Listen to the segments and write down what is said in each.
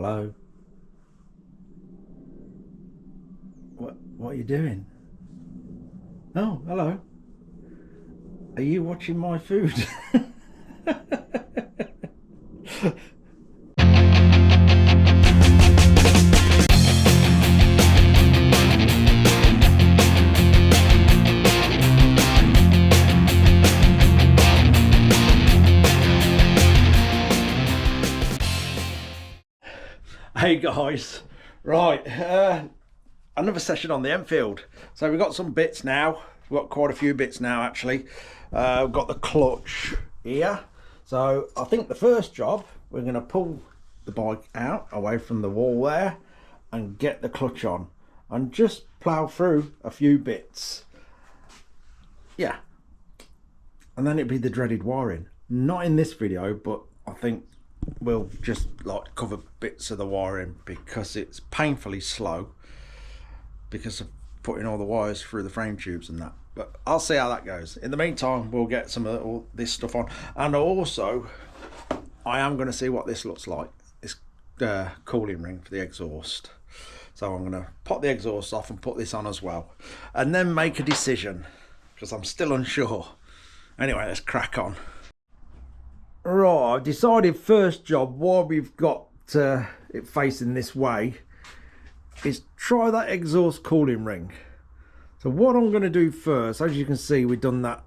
Hello? What are you doing? Oh, hello. Are you watching my food? Hey guys, right, another session on the Enfield. So we've got some bits now. We've got quite a few bits now actually. We've got the clutch here. So I think the first job, we're going to pull the bike out away from the wall there and get the clutch on and just plough through a few bits. Yeah, and then it'd be the dreaded wiring. Not in this video, but I think we'll just like cover bits of the wiring because it's painfully slow because of putting all the wires through the frame tubes and that. But I'll see how that goes. In the meantime, we'll get some of all this stuff on, and also I am going to see what this looks like, this cooling ring for the exhaust. So I'm going to pop the exhaust off and put this on as well, and then make a decision because I'm still unsure. Anyway, let's crack on. Right, I've decided first job, while we've got it facing this way, is try that exhaust cooling ring. So what I'm going to do first, as you can see, we've done that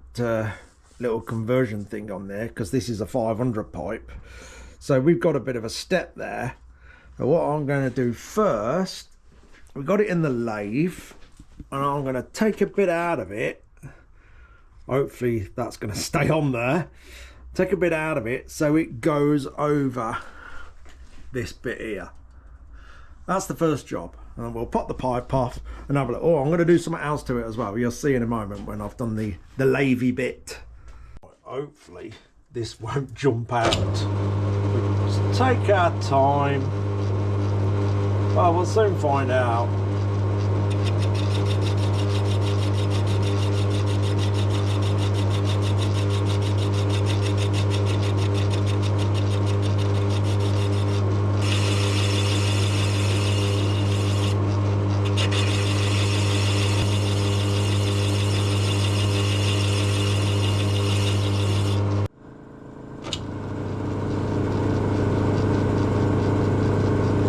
little conversion thing on there because this is a 500 pipe. So we've got a bit of a step there. So what I'm going to do first, we've got it in the lathe, and I'm going to take a bit out of it. Hopefully that's going to stay on there. Take a bit out of it so it goes over this bit here. That's the first job, and we'll pop the pipe off and have a look. Oh, I'm going to do something else to it as well. You'll see in a moment when I've done the lathy bit. Hopefully this won't jump out. We'll just take our time. Well, we'll soon find out.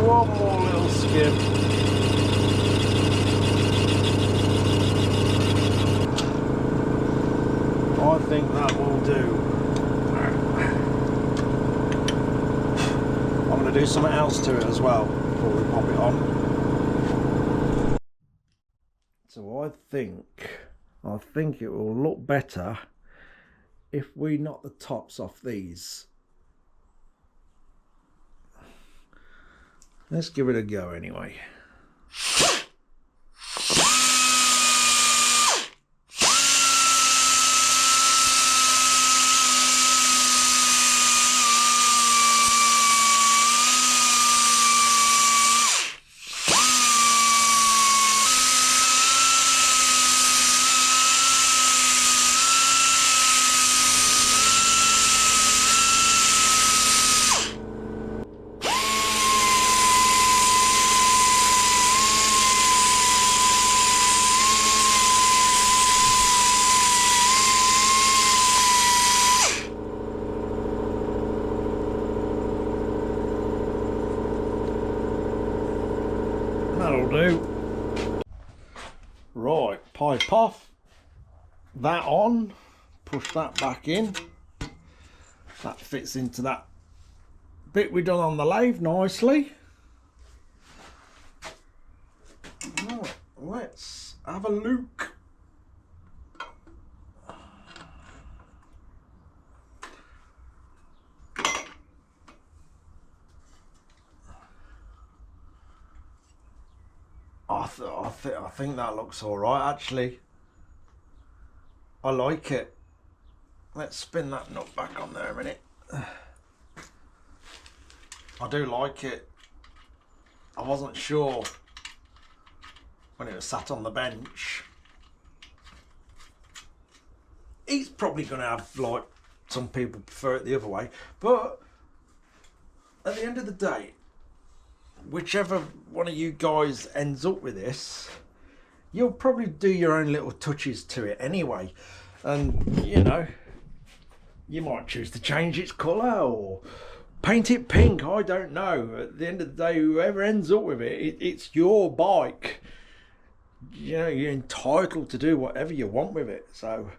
One more little skip. I think that will do. I'm going to do something else to it as well before we pop it on. So I think it will look better if we knock the tops off these. Let's give it a go anyway. That'll do. Right, pipe off, that on, push that back in. That fits into that bit we done on the lathe nicely. Right, let's have a look. I think that looks all right actually. I like it. Let's spin that nut back on there a minute. I do like it. I wasn't sure when it was sat on the bench. He's probably going to have, like, some people prefer it the other way, but at the end of the day, whichever one of you guys ends up with this, you'll probably do your own little touches to it anyway. And, you know, you might choose to change its colour or paint it pink. I don't know. At the end of the day, whoever ends up with it, it's your bike. You know, you're entitled to do whatever you want with it. So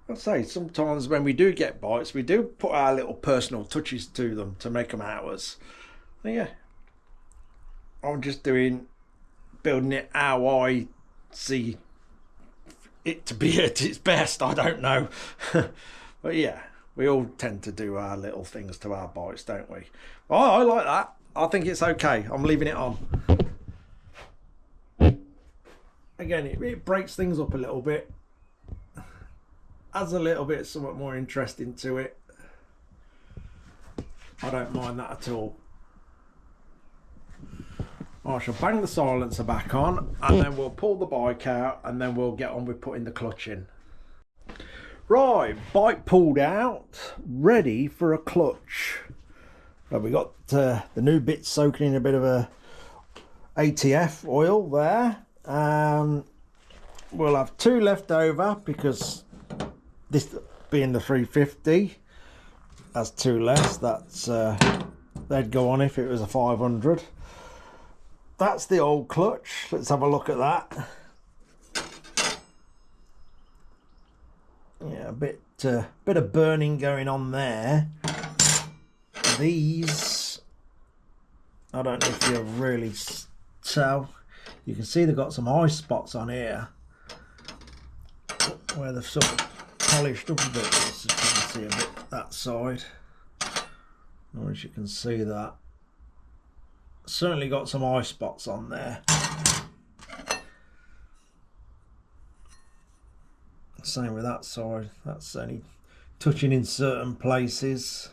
I'd say sometimes when we do get bikes, we do put our little personal touches to them to make them ours. But yeah, I'm just building it how I see it to be at its best. I don't know. But yeah, we all tend to do our little things to our bikes, don't we? Oh, I like that. I think it's okay. I'm leaving it on. Again, it breaks things up a little bit. Adds a little bit somewhat more interesting to it. I don't mind that at all. I shall bang the silencer back on, and then we'll pull the bike out, and then we'll get on with putting the clutch in. Right, bike pulled out, ready for a clutch. So we got the new bits soaking in a bit of a ATF oil there. We'll have 2 left over because this being the 350 has 2 less. That's they'd go on if it was a 500. That's the old clutch. Let's have a look at that. Yeah, a bit of burning going on there. These, I don't know if you really tell. You can see they've got some eye spots on here where they've sort of polished up a bit. So you can see a bit that side. Or as you can see that. Certainly got some eye spots on there. Same with that side. That's only touching in certain places.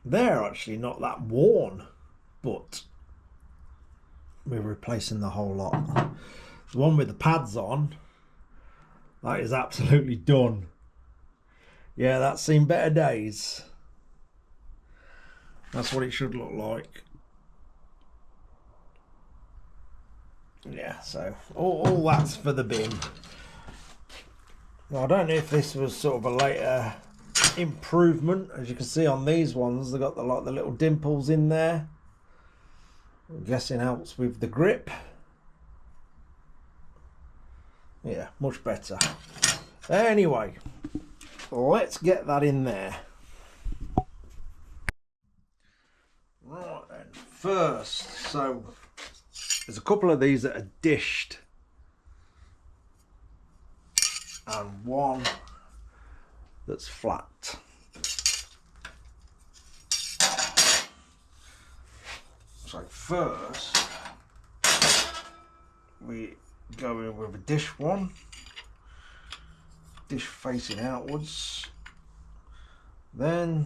They're actually not that worn, but we're replacing the whole lot. The one with the pads on, that is absolutely done. Yeah, that's seen better days. That's what it should look like. Yeah, so all that's for the bin. Now, I don't know if this was sort of a later improvement. As you can see on these ones, they've got the little dimples in there. I'm guessing helps with the grip. Yeah, much better. Anyway, let's get that in there. Right then, first, so there's a couple of these that are dished and one that's flat. So first we go in with a dish one, dish facing outwards, then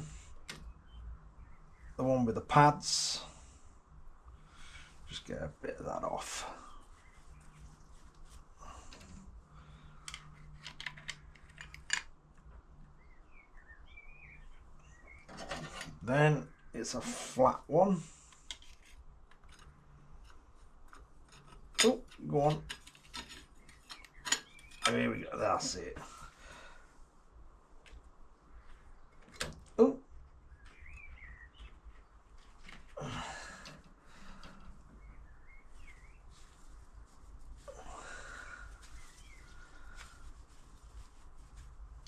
the one with the pads. Just get a bit of that off. Then it's a flat one. Oh, go on. There we go, that's it. Oh.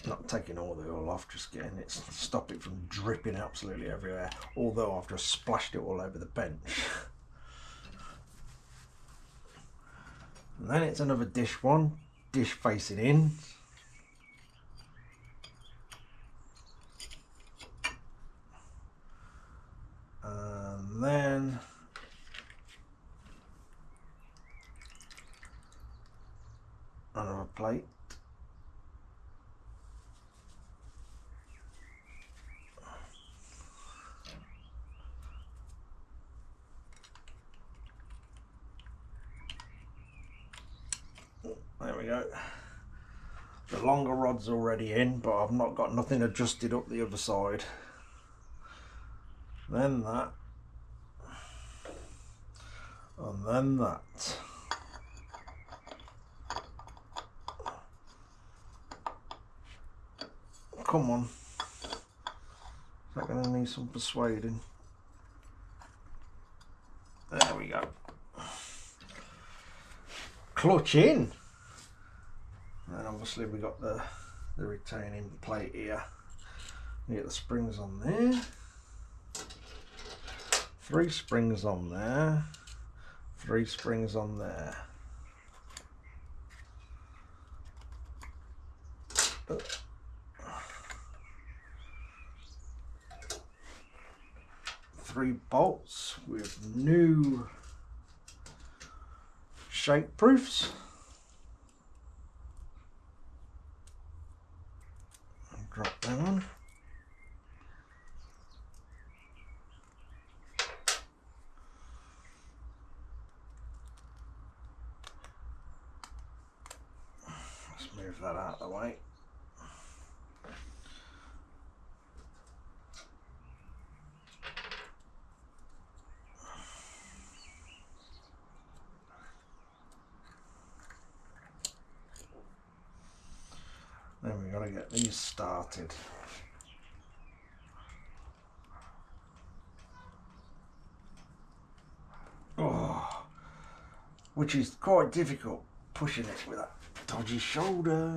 Not taking all the oil off, just getting it, stop it from dripping absolutely everywhere, although I've just splashed it all over the bench. And then it's another dish one, dish facing in. And then another plate. There we go. The longer rod's already in, but I've not got nothing adjusted up the other side. then that, and then that. Come on. Is that going to need some persuading? There we go. Clutch in. And obviously we got the retaining plate here. We get the springs on there. 3 springs on there. 3 springs on there. 3 bolts with new shake proofs. Drop that on. Let's move that out of the way. Then we got to get these started. Oh, which is quite difficult pushing it with that dodgy shoulder.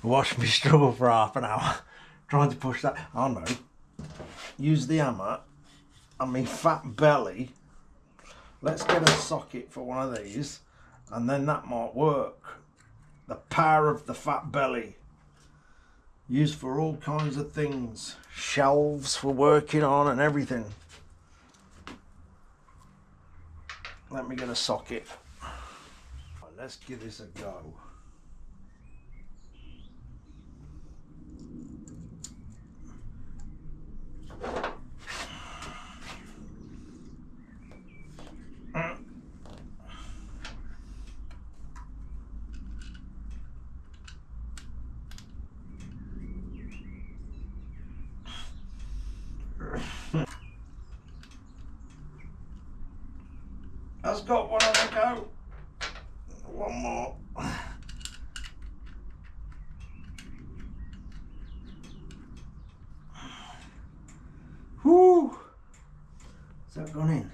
Watch me struggle for half an hour trying to push that. Oh no. Use the hammer and my fat belly. Let's get a socket for one of these. And then that might work. The power of the fat belly. Used for all kinds of things. Shelves for working on and everything. Let me get a socket. Let's give this a go. That's got one on the go. One more. Whoo! Has that gone in?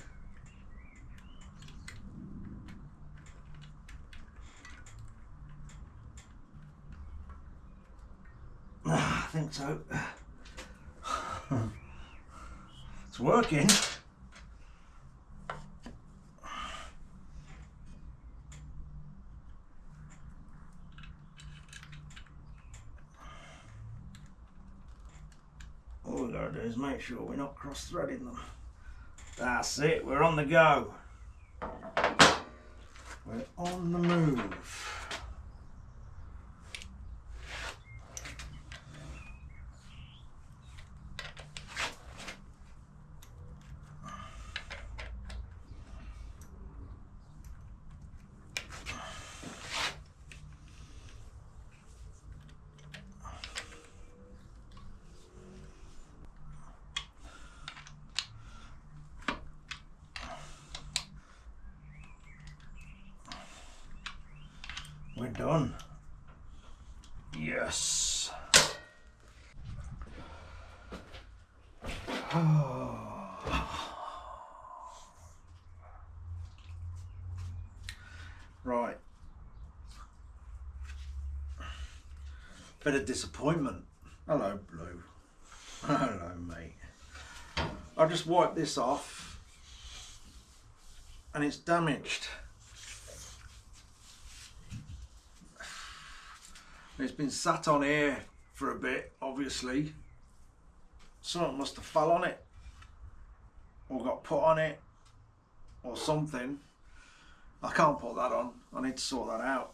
I think so. It's working. All we gotta do is make sure we're not cross-threading them. That's it, we're on the go. We're on the move. We're done. Yes. Right. Bit of disappointment. Hello, Blue. Hello, mate. I'll just wipe this off and it's damaged. It's been sat on here for a bit, obviously. Something must have fell on it, or got put on it, or something. I can't put that on. I need to sort that out.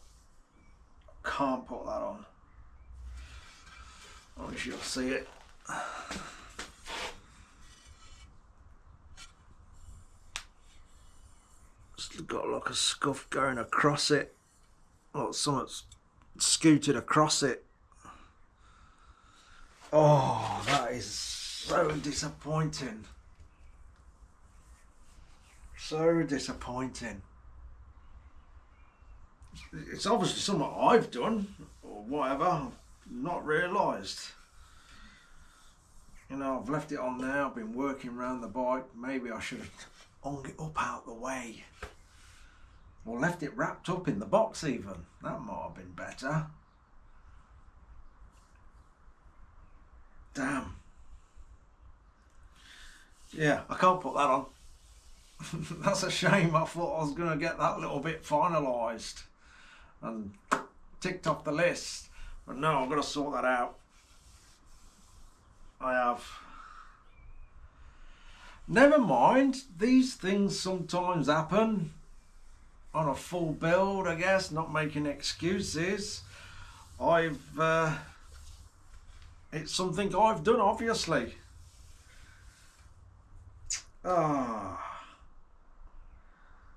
I can't put that on. I wish you'll see it. It's got like a scuff going across it. Like something's scooted across it. Oh, that is so disappointing. So disappointing. It's obviously something I've done or whatever. I've not realised. You know, I've left it on there. I've been working around the bike. Maybe I should have hung it up out the way. Or left it wrapped up in the box even. That might have been better. Damn. Yeah, I can't put that on. That's a shame. I thought I was going to get that little bit finalised and ticked off the list. But no, I've got to sort that out. I have. Never mind. These things sometimes happen on a full build, I guess. Not making excuses. It's something I've done, obviously.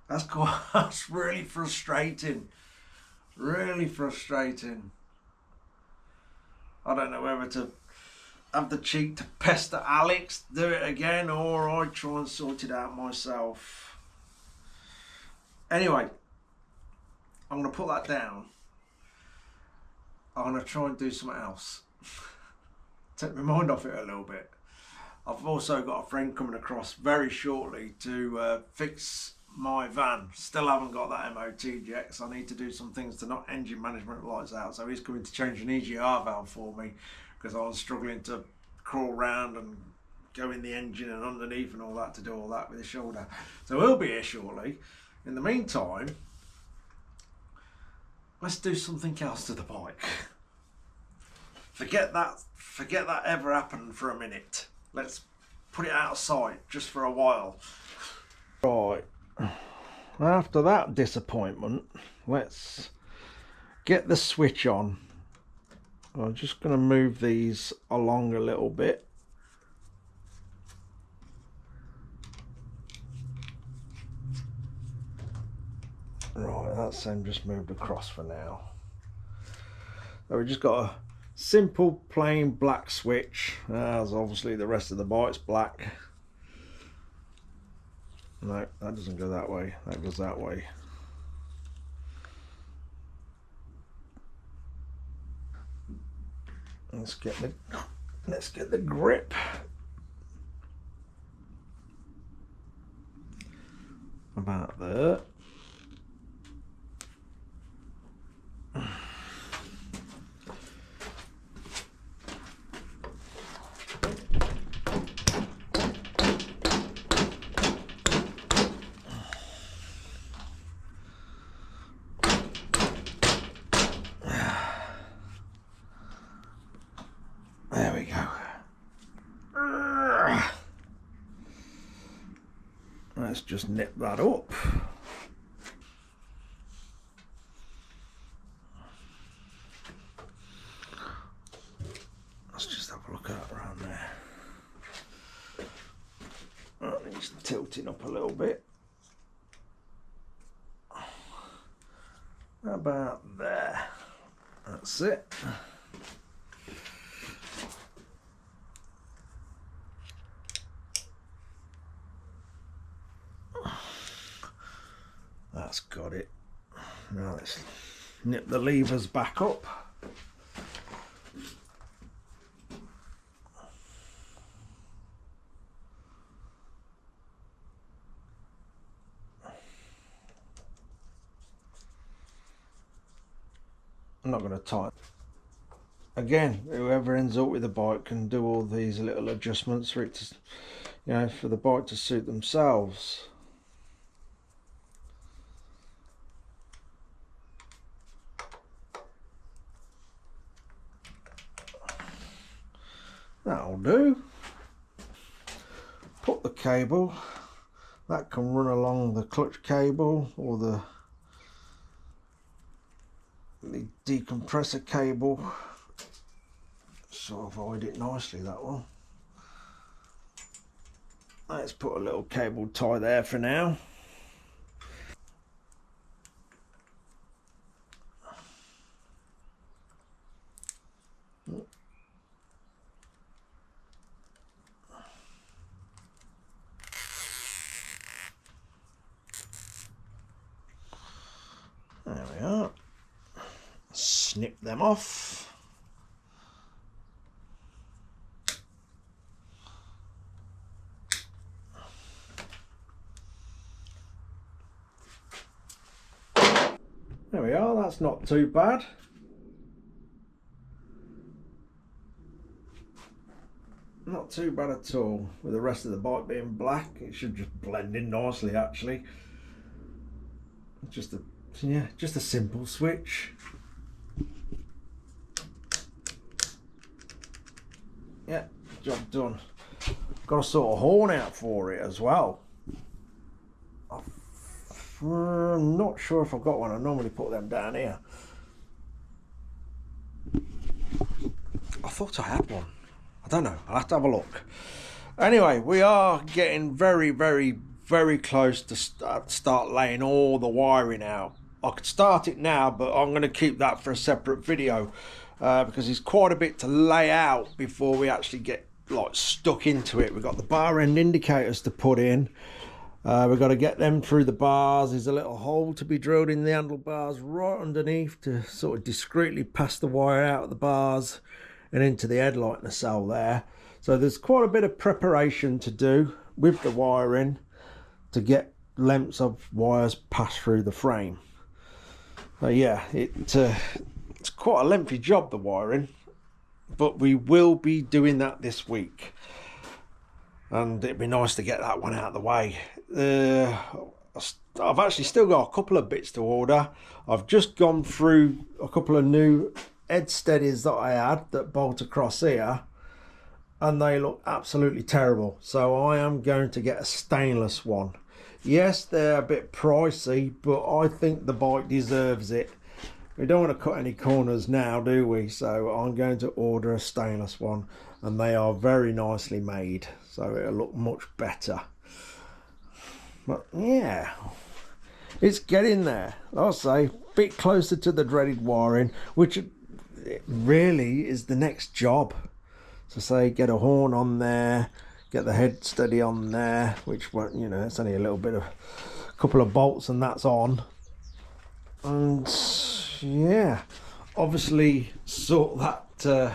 That's really frustrating. Really frustrating. I don't know whether to have the cheek to pester Alex, do it again, or I try and sort it out myself. Anyway, I'm going to put that down. I'm going to try and do something else. Take my mind off it a little bit. I've also got a friend coming across very shortly to fix my van. Still haven't got that MOT yet, so I need to do some things to knock engine management lights out. So he's coming to change an EGR valve for me because I was struggling to crawl around and go in the engine and underneath and all that to do all that with his shoulder. So he'll be here shortly. In the meantime, let's do something else to the bike. Forget that ever happened for a minute. Let's put it out of sight just for a while. Right, after that disappointment, let's get the switch on. I'm just going to move these along a little bit. Right, that's them just moved across for now. So we just got a simple plain black switch, as obviously the rest of the bike's black. No, that doesn't go that way, that goes that way. Let's get the grip. About there. There we go. Let's just nip that up. Let's just have a look at it around there. Oh, it's tilting up a little bit. About there. That's it. That's got it. Now let's nip the levers back up. I'm not going to tighten. Again, whoever ends up with the bike can do all these little adjustments for it to, you know, for the bike to suit themselves. That'll do. Put the cable, that can run along the clutch cable or the decompressor cable. So avoid it nicely, that one. Let's put a little cable tie there for now. There we are. Snip them off. There we are, that's not too bad. Not too bad at all. With the rest of the bike being black, it should just blend in nicely actually. Just a simple switch. Yeah, job done. Got a sort of horn out for it as well. I'm not sure if I've got one. I normally put them down here. I thought I had one. I don't know. I'll have to have a look. Anyway, we are getting very, very, very close to start laying all the wiring out. I could start it now, but I'm going to keep that for a separate video because it's quite a bit to lay out before we actually get like stuck into it. We've got the bar end indicators to put in. We've got to get them through the bars. There's a little hole to be drilled in the handlebars right underneath to sort of discreetly pass the wire out of the bars and into the headlight nacelle there. So there's quite a bit of preparation to do with the wiring to get lengths of wires passed through the frame. So yeah, it's quite a lengthy job, the wiring, but we will be doing that this week. And it'd be nice to get that one out of the way. I've actually still got a couple of bits to order. I've just gone through a couple of new head steadies that I had that bolt across here, and they look absolutely terrible. So I am going to get a stainless one. Yes, they're a bit pricey, but I think the bike deserves it. We don't want to cut any corners now, do we? So I'm going to order a stainless one, and they are very nicely made, so it'll look much better. But yeah, it's getting there. I'll say a bit closer to the dreaded wiring, which it really is the next job. So say get a horn on there, get the head steady on there, which won't, you know, it's only a little bit of a couple of bolts and that's on. And yeah, obviously sort that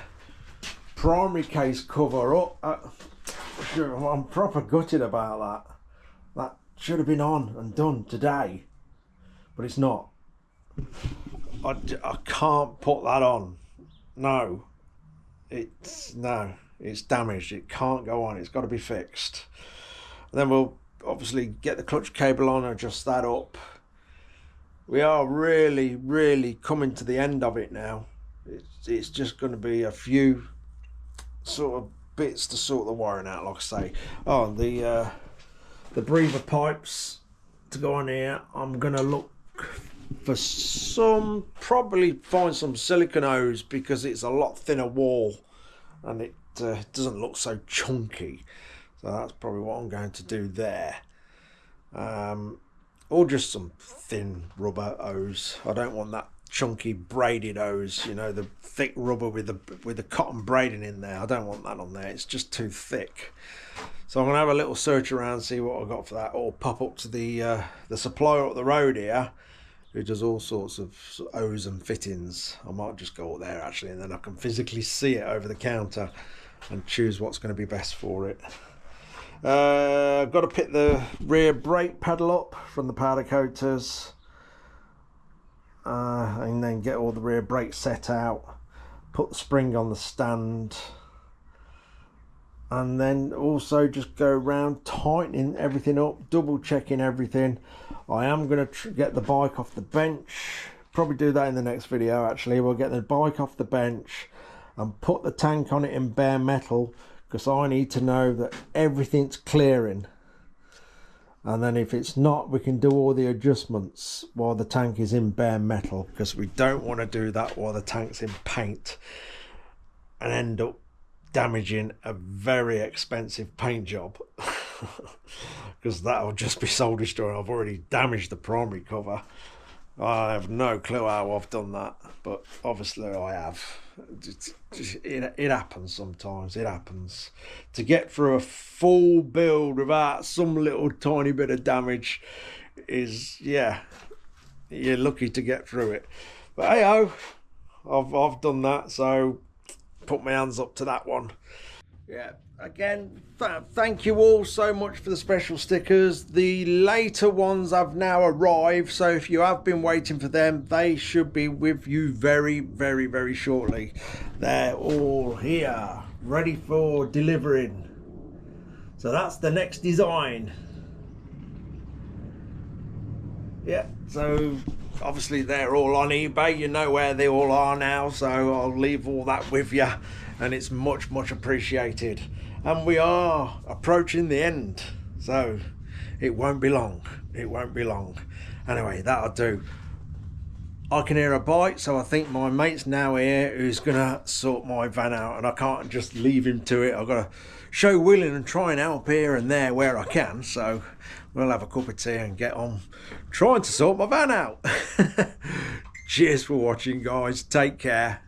primary case cover up. I'm proper gutted about that. That should have been on and done today, but it's not. I can't put that on. No, it's damaged. It can't go on. It's got to be fixed. And then we'll obviously get the clutch cable on and adjust that up. We are really, really coming to the end of it now. It's just going to be a few sort of bits to sort the wiring out, like I say. Oh, the breather pipes to go on here. I'm going to look for some, probably find some silicone hose because it's a lot thinner wall and it doesn't look so chunky. So that's probably what I'm going to do there. Or just some thin rubber hose. I don't want that chunky braided hose, you know, the thick rubber with the cotton braiding in there. I don't want that on there. It's just too thick. So I'm gonna have a little search around, see what I got for that, or pop up to the supplier up the road here, who does all sorts of hose and fittings. I might just go up there actually, and then I can physically see it over the counter and choose what's going to be best for it. I've got to pick the rear brake pedal up from the powder coaters, and then get all the rear brakes set out, put the spring on the stand, and then also just go around tightening everything up, double checking everything. I am going to get the bike off the bench, probably do that in the next video actually. We'll get the bike off the bench and put the tank on it in bare metal, because I need to know that everything's clearing. And then if it's not, we can do all the adjustments while the tank is in bare metal, because we don't want to do that while the tank's in paint and end up damaging a very expensive paint job. Because that'll just be soul destroying. I've already damaged the primary cover. I have no clue how I've done that, but obviously I have. It happens sometimes. It happens. To get through a full build without some little tiny bit of damage is, yeah, you're lucky to get through it. But hey ho, I've done that, so put my hands up to that one. Yeah, again, thank you all so much for the special stickers. The later ones have now arrived, so if you have been waiting for them, they should be with you very, very, very shortly. They're all here, ready for delivering. So that's the next design. Yeah, so obviously they're all on eBay. You know where they all are now, so I'll leave all that with you, and it's much, much appreciated. And we are approaching the end, so it won't be long. It won't be long. Anyway, that'll do. I can hear a bite, so I think my mate's now here who's gonna sort my van out, and I can't just leave him to it. I've got to show willing and try and help here and there where I can. So we'll have a cup of tea and get on trying to sort my van out. Cheers for watching, guys. Take care.